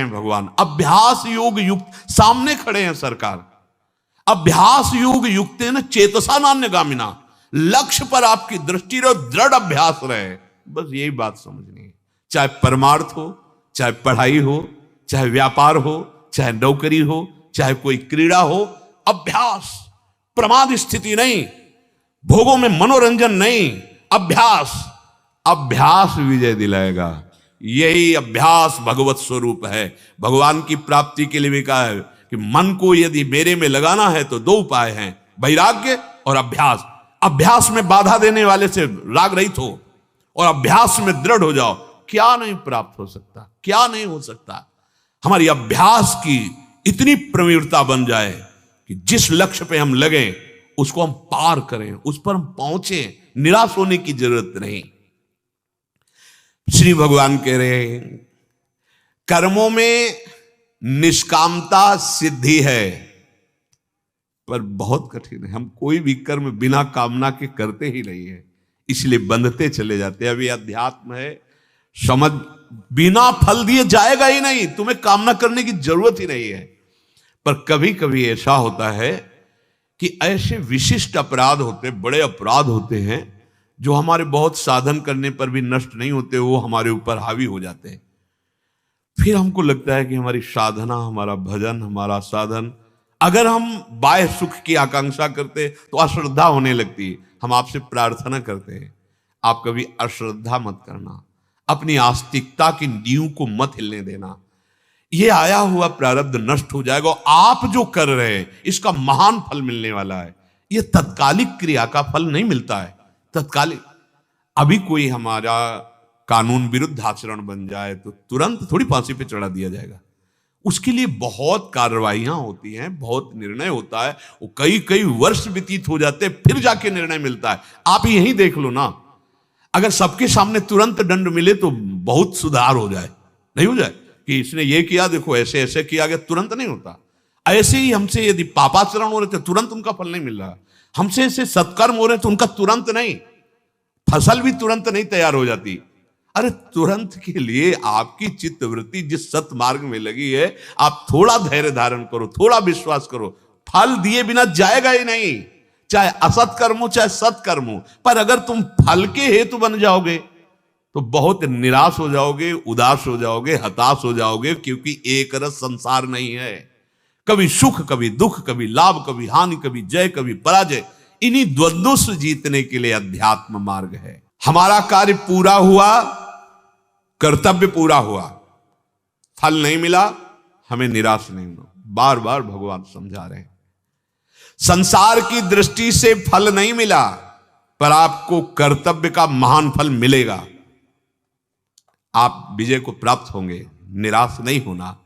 हैं भगवान, अभ्यास योग युक्त, सामने खड़े हैं सरकार। अभ्यास योग युक्त न चेतसा नान्यगामिना, लक्ष्य पर आपकी दृष्टि रहे, दृढ़ अभ्यास रहे, बस यही बात समझनी है। चाहे परमार्थ हो, चाहे पढ़ाई हो, चाहे व्यापार हो, चाहे नौकरी हो, चाहे कोई क्रीड़ा हो, अभ्यास, प्रमाद स्थिति नहीं, भोगों में मनोरंजन नहीं, अभ्यास। अभ्यास विजय दिलाएगा। यही अभ्यास भगवत स्वरूप है। भगवान की प्राप्ति के लिए भी कहा है कि मन को यदि मेरे में लगाना है तो दो उपाय हैं, वैराग्य और अभ्यास। अभ्यास में बाधा देने वाले से राग रहित हो और अभ्यास में दृढ़ हो जाओ। क्या नहीं प्राप्त हो सकता, क्या नहीं हो सकता। हमारी अभ्यास की इतनी प्रवीणता बन जाए कि जिस लक्ष्य पे हम लगे उसको हम पार करें, उस पर हम पहुंचे, निराश होने की जरूरत नहीं। श्री भगवान कह रहे हैं कर्मों में निष्कामता सिद्धि है, पर बहुत कठिन है। हम कोई भी कर्म बिना कामना के करते ही नहीं है, इसलिए बंधते चले जाते हैं। अभी अध्यात्म है, समझ, बिना फल दिए जाएगा ही नहीं, तुम्हें कामना करने की जरूरत ही नहीं है। पर कभी कभी ऐसा होता है कि ऐसे विशिष्ट अपराध होते, बड़े अपराध होते हैं जो हमारे बहुत साधन करने पर भी नष्ट नहीं होते, वो हमारे ऊपर हावी हो जाते हैं। फिर हमको लगता है कि हमारी साधना, हमारा भजन, हमारा साधन, अगर हम बाह्य सुख की आकांक्षा करते तो अश्रद्धा होने लगती है। हम आपसे प्रार्थना करते हैं, आप कभी अश्रद्धा मत करना, अपनी आस्तिकता की नींव को मत हिलने देना। ये आया हुआ प्रारब्ध नष्ट हो जाएगा। आप जो कर रहे हैं इसका महान फल मिलने वाला है। ये तत्कालिक क्रिया का फल नहीं मिलता है, तत्कालिक। अभी कोई हमारा कानून विरुद्ध आचरण बन जाए तो तुरंत थोड़ी फांसी पे चढ़ा दिया जाएगा। उसके लिए बहुत कार्रवाइयां होती हैं, बहुत निर्णय होता है, वो कई कई वर्ष व्यतीत हो जाते हैं, फिर जाके निर्णय मिलता है। आप यही देख लो ना, अगर सबके सामने तुरंत दंड मिले तो बहुत सुधार हो जाए, नहीं हो जाए कि इसने ये किया, देखो ऐसे ऐसे किया गया, तुरंत नहीं होता। ऐसे ही हमसे यदि पापाचरण हो रहे थे तुरंत उनका फल नहीं मिल रहा, हमसे ऐसे सत्कर्म हो रहे तो उनका तुरंत नहीं, फसल भी तुरंत नहीं तैयार हो जाती। अरे तुरंत के लिए आपकी चित्तवृत्ति जिस सत मार्ग में लगी है, आप थोड़ा धैर्य धारण करो, थोड़ा विश्वास करो, फल दिए बिना जाएगा ही नहीं, चाहे असत कर्म हो चाहे सत्कर्म हो। पर अगर तुम फल के हेतु बन जाओगे तो बहुत निराश हो जाओगे, उदास हो जाओगे, हताश हो जाओगे, क्योंकि एक रस संसार नहीं है। कभी सुख कभी दुख, कभी लाभ कभी हानि, कभी जय कभी पराजय। इन्हीं द्वंद्वों से जीतने के लिए अध्यात्म मार्ग है। हमारा कार्य पूरा हुआ, कर्तव्य पूरा हुआ, फल नहीं मिला, हमें निराश नहीं होना। बार बार भगवान समझा रहे हैं, संसार की दृष्टि से फल नहीं मिला, पर आपको कर्तव्य का महान फल मिलेगा। आप विजय को प्राप्त होंगे, निराश नहीं होना।